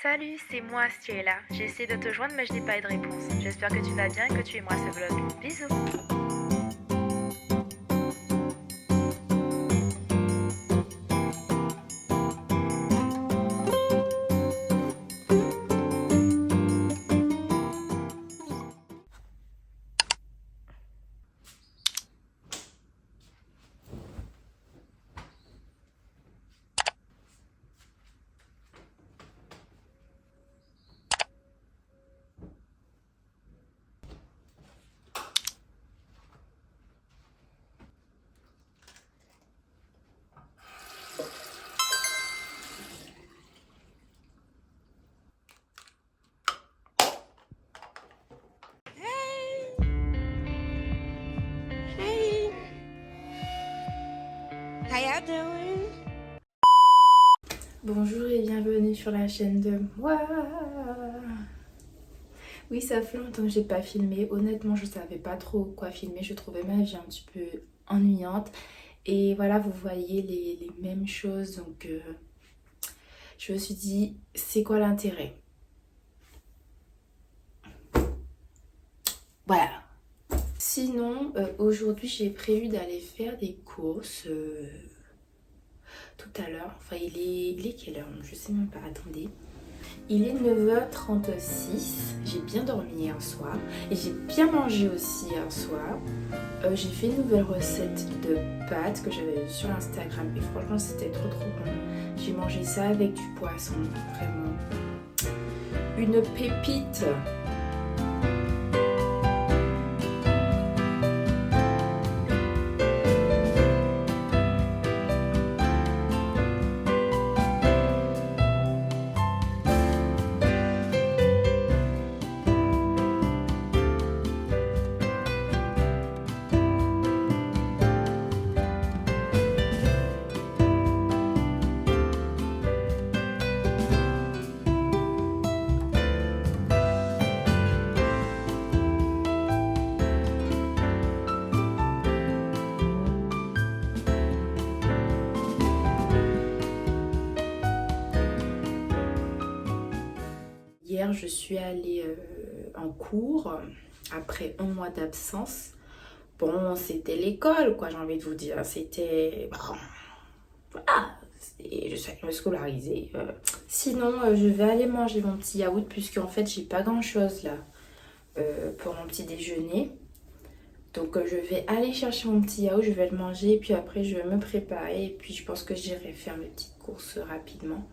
Salut, c'est moi, si tu es là. J'ai essayé de te joindre mais je n'ai pas eu de réponse. J'espère que tu vas bien et que tu aimeras ce vlog. Bisous. How y'all doing? Bonjour et bienvenue sur la chaîne de moi. Oui, ça fait longtemps que j'ai pas filmé. Honnêtement, je savais pas trop quoi filmer. Je trouvais ma vie un petit peu ennuyante. Et voilà, vous voyez les mêmes choses. Donc, je me suis dit, c'est quoi l'intérêt? Voilà. Sinon, aujourd'hui, j'ai prévu d'aller faire des courses tout à l'heure. Enfin, il est quelle heure? Je sais même pas. Attendez. Il est 9h36, j'ai bien dormi hier soir et j'ai bien mangé aussi hier soir. J'ai fait une nouvelle recette de pâtes que j'avais vue sur Instagram et franchement c'était trop bon. J'ai mangé ça avec du poisson, vraiment une pépite. Hier, je suis allée en cours après un mois d'absence. Bon, c'était l'école, quoi, j'ai envie de vous dire. C'était... Bon, voilà, je suis allée me scolariser. Sinon, je vais aller manger mon petit yaourt puisqu'en fait, j'ai pas grand-chose là pour mon petit déjeuner. Donc, je vais aller chercher mon petit yaourt, je vais le manger et puis après, je vais me préparer. Et puis, je pense que j'irai faire mes petites courses rapidement.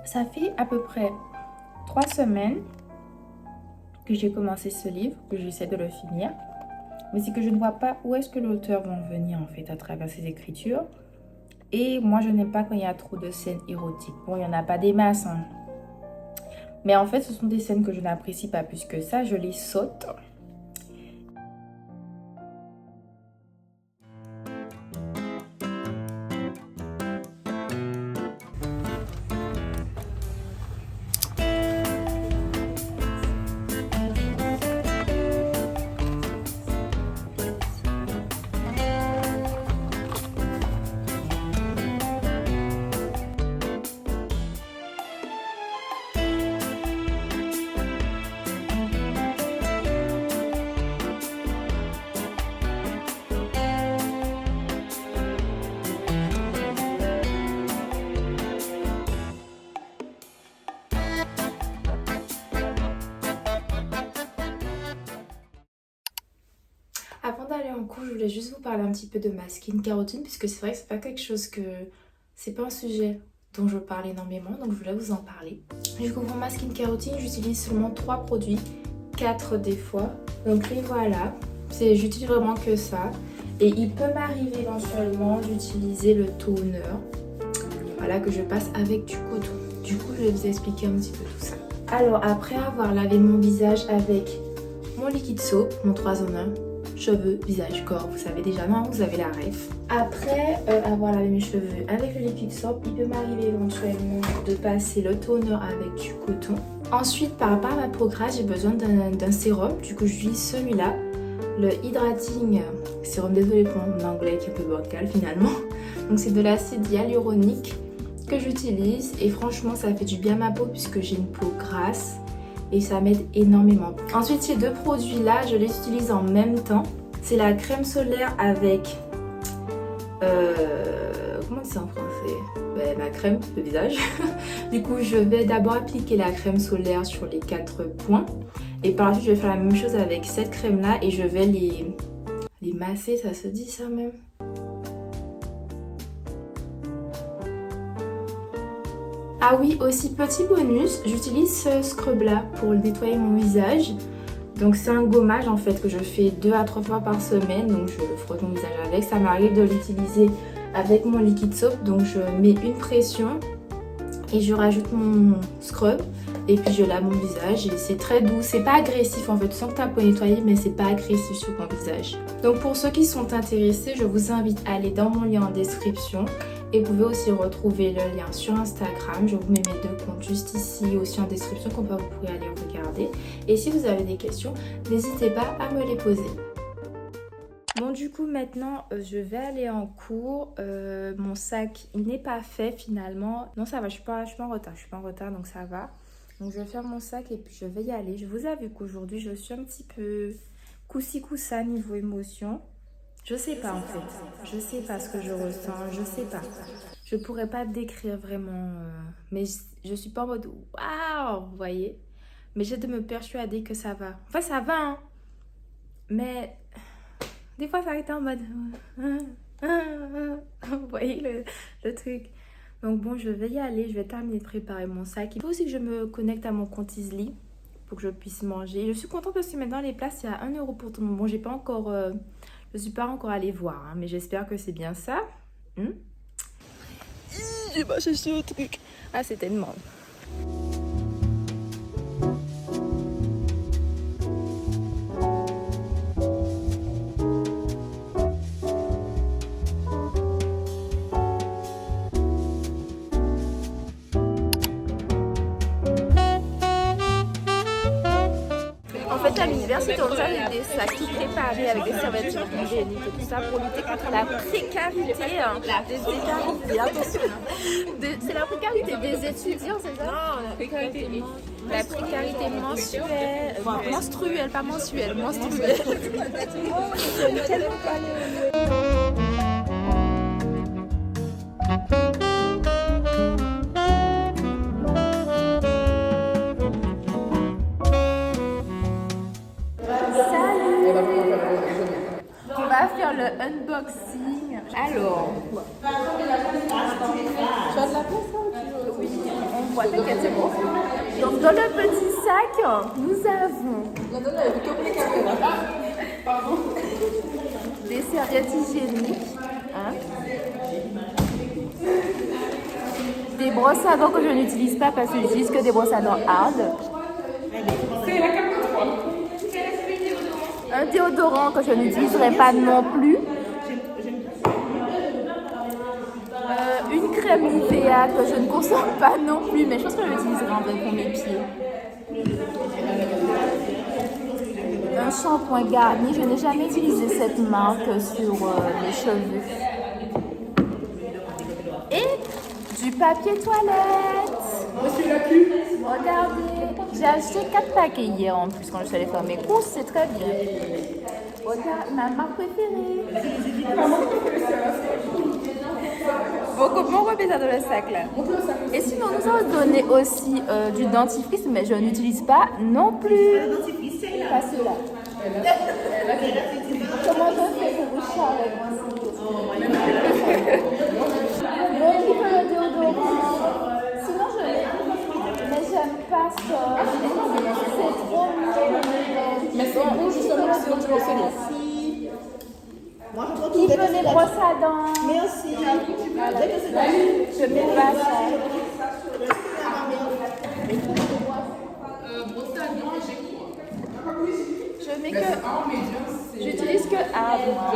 Ça fait à peu près 3 semaines que j'ai commencé ce livre, que j'essaie de le finir. Mais c'est que je ne vois pas où est-ce que l'auteur va en venir en fait à travers ses écritures. Et moi je n'aime pas quand il y a trop de scènes érotiques. Bon, il n'y en a pas des masses, hein. Mais en fait ce sont des scènes que je n'apprécie pas plus que ça, je les saute. Avant d'aller en cours, je voulais juste vous parler un petit peu de ma skincare routine puisque c'est vrai que c'est pas quelque chose que... C'est pas un sujet dont je parle énormément, donc je voulais vous en parler. Du coup, pour ma skincare routine, j'utilise seulement 3 produits, 4 des fois. Donc les voilà, j'utilise vraiment que ça. Et il peut m'arriver éventuellement d'utiliser le toner, voilà, que je passe avec du coton. Du coup, je vais vous expliquer un petit peu tout ça. Alors, après avoir lavé mon visage avec mon liquide soap, mon 3 en 1, cheveux, visage, corps, vous savez déjà, non, vous avez la ref. Après avoir lavé mes cheveux avec le liquide soap, il peut m'arriver éventuellement de passer le toner avec du coton. Ensuite, par rapport à ma peau grasse, j'ai besoin d'un sérum. Du coup, j'utilise celui-là, le Hydrating Sérum. Désolée pour mon anglais qui est un peu bancal finalement. Donc, c'est de l'acide hyaluronique que j'utilise et franchement, ça fait du bien à ma peau puisque j'ai une peau grasse et ça m'aide énormément. Ensuite, ces 2 produits-là, je les utilise en même temps. C'est la crème solaire avec... comment on dit ça en français? Ma crème de visage. Du coup, je vais d'abord appliquer la crème solaire sur les 4 points. Et par la suite, je vais faire la même chose avec cette crème-là et je vais les masser, ça se dit ça même? Ah oui, aussi petit bonus, j'utilise ce scrub-là pour nettoyer mon visage. Donc c'est un gommage en fait que je fais 2 à 3 fois par semaine. Donc je frotte mon visage avec. Ça m'arrive de l'utiliser avec mon liquide soap. Donc je mets une pression et je rajoute mon scrub. Et puis je lave mon visage et c'est très doux. C'est pas agressif en fait. Tu sens que ta peau est nettoyée mais c'est pas agressif sur ton visage. Donc pour ceux qui sont intéressés, je vous invite à aller dans mon lien en description. Et vous pouvez aussi retrouver le lien sur Instagram. Je vous mets mes 2 comptes juste ici aussi en description, comme ça vous pourrez aller regarder. Et si vous avez des questions, n'hésitez pas à me les poser. Bon, du coup maintenant je vais aller en cours. Mon sac il n'est pas fait finalement. Non, ça va, je suis pas en retard donc ça va. Donc je vais faire mon sac et puis je vais y aller. Je vous avoue qu'aujourd'hui je suis un petit peu coussi coussa niveau émotion. Je sais pas en fait, je sais pas ce que je ressens, je sais pas. Je pourrais pas décrire vraiment, mais je suis pas en mode waouh, vous voyez. Mais j'ai de me persuader que ça va. Enfin ça va hein, mais des fois ça arrive en mode, vous voyez le truc. Donc bon, je vais y aller, je vais terminer de préparer mon sac. Il faut aussi que je me connecte à mon compte Easly pour que je puisse manger. Je suis contente parce que maintenant les places, il y a 1 € pour tout le monde. Bon, j'ai pas encore... je suis pas encore allée voir, hein, mais j'espère que c'est bien ça. J'ai pas cherché le truc. Ah, c'est tellement... À l'université, on nous avait des sacs tout préparés avec des serviettes hygiéniques et tout ça pour lutter contre la précarité des étudiants. Attention, c'est la précarité des étudiants, c'est ça? Non, la précarité mensuelle, menstruelle, pas mensuelle, menstruelle. Faire le unboxing. Alors, tu as de la place là? Oui, on voit, t'inquiète, c'est bon. Donc, dans le petit sac, nous avons des serviettes hygiéniques, hein? Des brosses à dents que je n'utilise pas parce que j'utilise que des brosses à dents hard. Un déodorant que je n'utiliserai pas non plus. Une crème Nivea que je ne consomme pas non plus, mais je pense que je l'utiliserai en vrai pour mes pieds. Un shampoing Garnier, je n'ai jamais utilisé cette marque sur mes cheveux. Et du papier toilette. Regardez, j'ai acheté 4 paquets hier en plus quand je suis allée faire mes courses, c'est très bien. Regarde, ma marque préférée. Bon, comment on remet ça dans le sac là? Et sinon, nous avons donné aussi du dentifrice, mais je n'utilise pas non plus. Pas ceux-là. Comment je fais pour boucher avec moi? Bon, il faut le déodorant. pas ça. C'est trop mignon. Mais c'est bon justement si on te le fait. Moi, je trouve Qui que veut les brosses à dents? Merci. Voilà. Je mets pas ça. Je mets que... J'utilise que A, moi.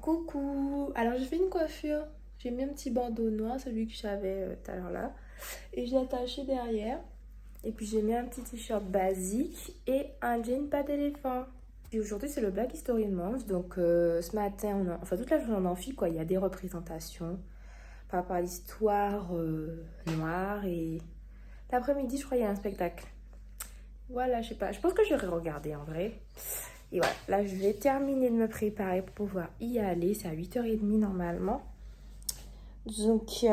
Coucou, alors j'ai fait une coiffure, j'ai mis un petit bandeau noir, celui que j'avais tout à l'heure là, et je l'ai attaché derrière, et puis j'ai mis un petit t-shirt basique et un jean pas d'éléphant. Et aujourd'hui c'est le Black History Month, donc ce matin, enfin toute la journée on en fit quoi, il y a des représentations par rapport à l'histoire noire, et l'après-midi je crois il y a un spectacle. Voilà, je sais pas, je pense que j'aurais regardé en vrai. Et voilà, là je vais terminer de me préparer pour pouvoir y aller. C'est à 8h30 normalement. Donc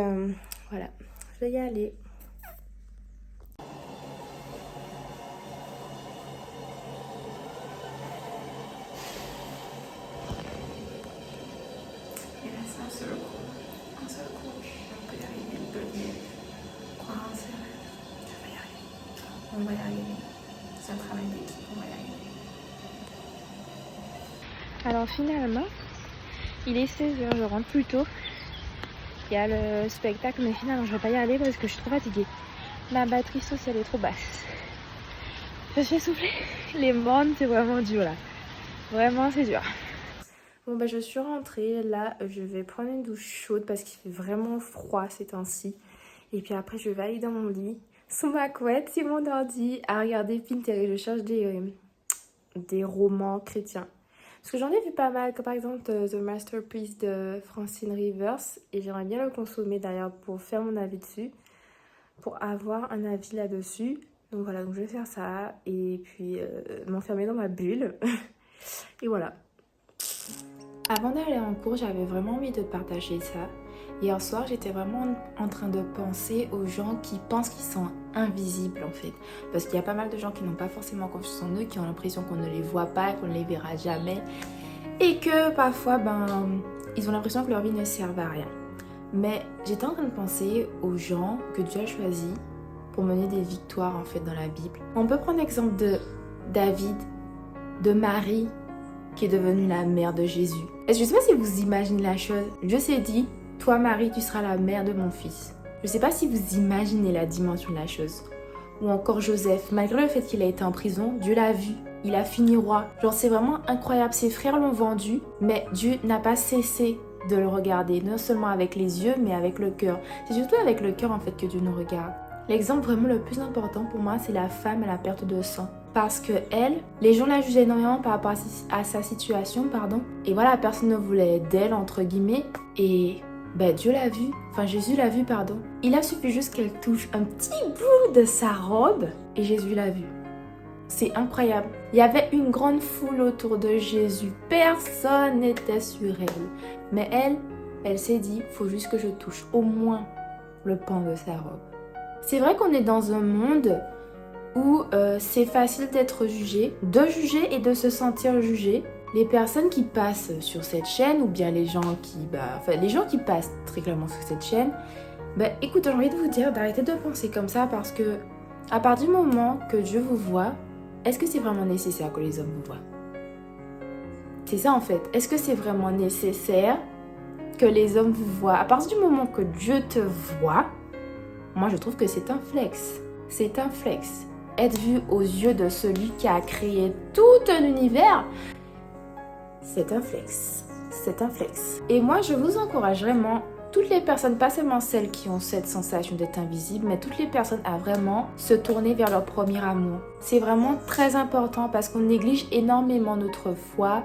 voilà, je vais y aller. Et là c'est un seul coup. Un seul coup. On peut y arriver, on peut y aller. Croire en ses rêves. Je vais y arriver. On va y arriver. C'est un travail d'équipe, on va y arriver. Alors finalement, il est 16h, je rentre plus tôt. Il y a le spectacle, mais finalement je ne vais pas y aller parce que je suis trop fatiguée. Ma batterie sociale est trop basse. Je suis essoufflée. Les mornes, c'est vraiment dur là. Vraiment, c'est dur. Bon bah je suis rentrée. Là, je vais prendre une douche chaude parce qu'il fait vraiment froid ces temps-ci. Et puis après, je vais aller dans mon lit, sous ma couette, sur mon ordi, à regarder Pinterest. Je cherche des romans chrétiens. Parce que j'en ai vu pas mal, comme par exemple The Masterpiece de Francine Rivers. Et j'aimerais bien le consommer d'ailleurs pour faire mon avis dessus. Pour avoir un avis là-dessus. Donc voilà, donc je vais faire ça. Et puis m'enfermer dans ma bulle. Et voilà. Avant d'aller en cours, j'avais vraiment envie de partager ça. Hier soir, j'étais vraiment en train de penser aux gens qui pensent qu'ils sont invisibles en fait. Parce qu'il y a pas mal de gens qui n'ont pas forcément confiance en eux, qui ont l'impression qu'on ne les voit pas, qu'on ne les verra jamais. Et que parfois, ils ont l'impression que leur vie ne sert à rien. Mais j'étais en train de penser aux gens que Dieu a choisis pour mener des victoires en fait dans la Bible. On peut prendre l'exemple de David, de Marie, qui est devenue la mère de Jésus. Et je ne sais pas si vous imaginez la chose. Dieu s'est dit, toi Marie, tu seras la mère de mon fils. Je ne sais pas si vous imaginez la dimension de la chose. Ou encore Joseph, malgré le fait qu'il a été en prison, Dieu l'a vu. Il a fini roi. Genre c'est vraiment incroyable. Ses frères l'ont vendu, mais Dieu n'a pas cessé de le regarder. Non seulement avec les yeux, mais avec le cœur. C'est surtout avec le cœur en fait que Dieu nous regarde. L'exemple vraiment le plus important pour moi, c'est la femme à la perte de sang. Parce que elle, les gens la jugeaient énormément par rapport à sa situation, Et voilà, personne ne voulait d'elle, entre guillemets. Et Dieu l'a vu, Jésus l'a vu, Il a suffi juste qu'elle touche un petit bout de sa robe et Jésus l'a vu. C'est incroyable. Il y avait une grande foule autour de Jésus. Personne n'était sur elle. Mais elle s'est dit, faut juste que je touche au moins le pan de sa robe. C'est vrai qu'on est dans un monde où c'est facile d'être jugé, de juger et de se sentir jugé. Les personnes qui passent sur cette chaîne ou bien les gens qui passent très clairement sur cette chaîne, écoute, j'ai envie de vous dire d'arrêter de penser comme ça parce que à partir du moment que Dieu vous voit, est-ce que c'est vraiment nécessaire que les hommes vous voient? C'est ça en fait. Est-ce que c'est vraiment nécessaire que les hommes vous voient? À partir du moment que Dieu te voit, moi je trouve que c'est un flex. C'est un flex. Être vu aux yeux de celui qui a créé tout un univers, c'est un flex. C'est un flex. Et moi je vous encourage vraiment, toutes les personnes, pas seulement celles qui ont cette sensation d'être invisibles, mais toutes les personnes à vraiment se tourner vers leur premier amour. C'est vraiment très important parce qu'on néglige énormément notre foi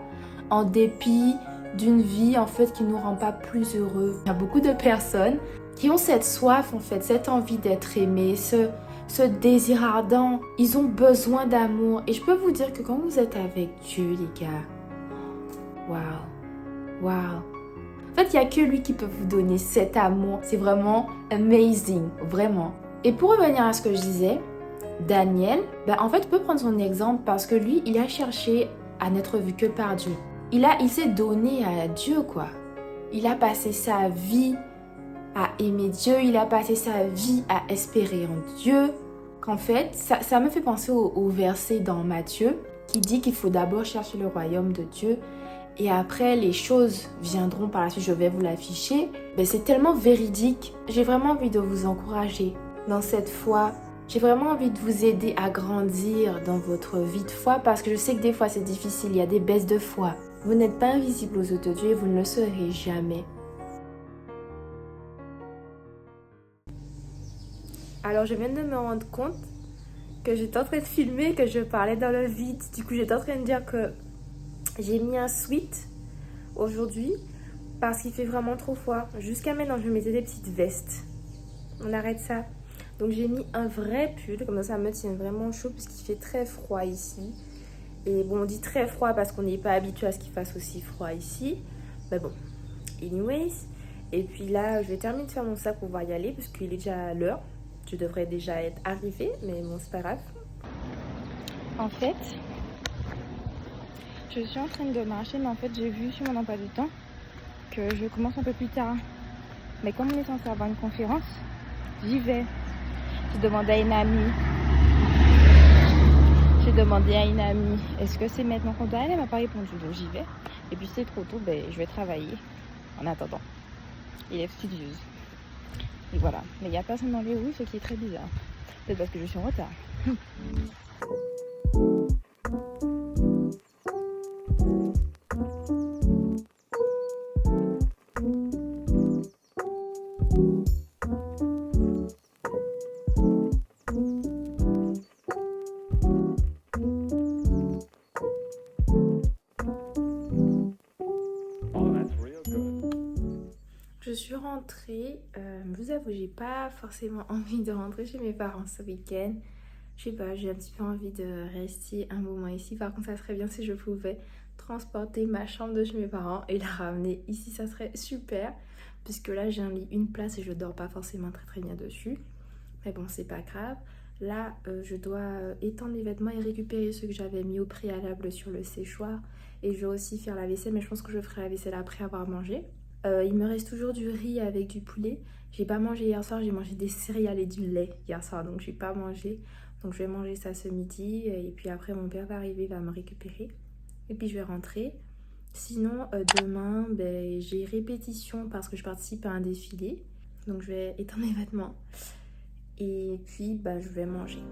en dépit d'une vie en fait qui ne nous rend pas plus heureux. Il y a beaucoup de personnes qui ont cette soif en fait, cette envie d'être aimées, ce désir ardent. Ils ont besoin d'amour. Et je peux vous dire que quand vous êtes avec Dieu, les gars, waouh. En fait, il n'y a que lui qui peut vous donner cet amour. C'est vraiment amazing, vraiment. Et pour revenir à ce que je disais, Daniel, en fait, peut prendre son exemple parce que lui, il a cherché à n'être vu que par Dieu. Il s'est donné à Dieu, quoi. Il a passé sa vie à aimer Dieu. Il a passé sa vie à espérer en Dieu. Qu'en fait, ça me fait penser au verset dans Matthieu qui dit qu'il faut d'abord chercher le royaume de Dieu. Et après, les choses viendront par la suite. Je vais vous l'afficher. C'est tellement véridique. J'ai vraiment envie de vous encourager dans cette foi. J'ai vraiment envie de vous aider à grandir dans votre vie de foi parce que je sais que des fois c'est difficile. Il y a des baisses de foi. Vous n'êtes pas invisible aux yeux de Dieu et vous ne le serez jamais. Alors, je viens de me rendre compte que j'étais en train de filmer, que je parlais dans le vide. Du coup, j'étais en train de dire que j'ai mis un sweat aujourd'hui parce qu'il fait vraiment trop froid. Jusqu'à maintenant, je mettais des petites vestes. On arrête ça. Donc j'ai mis un vrai pull, comme ça me tient vraiment chaud puisqu'il fait très froid ici. Et bon, on dit très froid parce qu'on n'est pas habitué à ce qu'il fasse aussi froid ici. Mais bon, anyways. Et puis là, je vais terminer de faire mon sac pour pouvoir y aller puisqu'il est déjà l'heure. Je devrais déjà être arrivée, mais bon, c'est pas grave. En fait, je suis en train de marcher, mais en fait, j'ai vu sur mon emploi du temps que je commence un peu plus tard. Mais comme on est censé avoir une conférence, j'y vais. J'ai demandé à une amie. Est-ce que c'est maintenant qu'on doit aller? Elle m'a pas répondu, donc j'y vais. Et puis si c'est trop tôt, je vais travailler en attendant. Il est studieuse. Et voilà. Mais il n'y a personne dans les rues, ce qui est très bizarre. Peut-être parce que je suis en retard. Je suis rentrée, je vous avoue, j'ai pas forcément envie de rentrer chez mes parents ce week-end. Je sais pas, j'ai un petit peu envie de rester un moment ici. Par contre, ça serait bien si je pouvais transporter ma chambre de chez mes parents et la ramener ici, ça serait super. Puisque là, j'ai un lit, une place et je dors pas forcément très bien dessus. Mais bon, c'est pas grave. Là, je dois étendre les vêtements et récupérer ceux que j'avais mis au préalable sur le séchoir. Et je vais aussi faire la vaisselle, mais je pense que je ferai la vaisselle après avoir mangé. Il me reste toujours du riz avec du poulet. J'ai pas mangé hier soir, j'ai mangé des céréales et du lait hier soir, donc j'ai pas mangé. Donc je vais manger ça ce midi et puis après mon père va arriver, va me récupérer et puis je vais rentrer. Sinon demain j'ai répétition parce que je participe à un défilé, donc je vais étendre mes vêtements et puis je vais manger.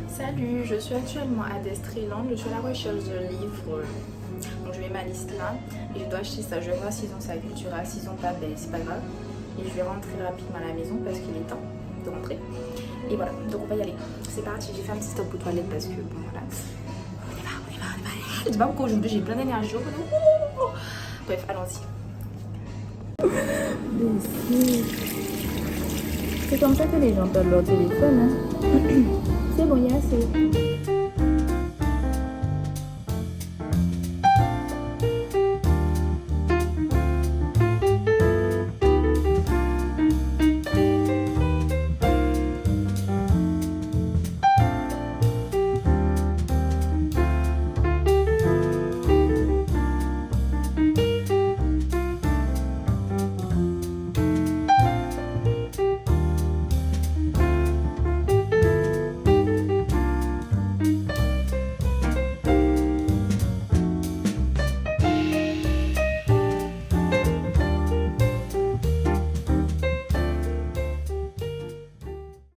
Salut, je suis actuellement à Destreland, je suis à la recherche de livres. Donc je vais ma liste là. Et je dois acheter ça. Je vais voir s'ils ont ça à Cultura. S'ils ont pas, ben c'est pas grave. Et je vais rentrer rapidement à la maison parce qu'il est temps de rentrer. Et voilà, donc on va y aller. C'est parti, j'ai fait un petit stop aux toilettes parce que bon voilà. On y va. Je sais pas pourquoi aujourd'hui j'ai plein d'énergie. Bref, allons-y. C'est comme ça que les gens perdent leur téléphone. Hein. C'est bon, il y a assez.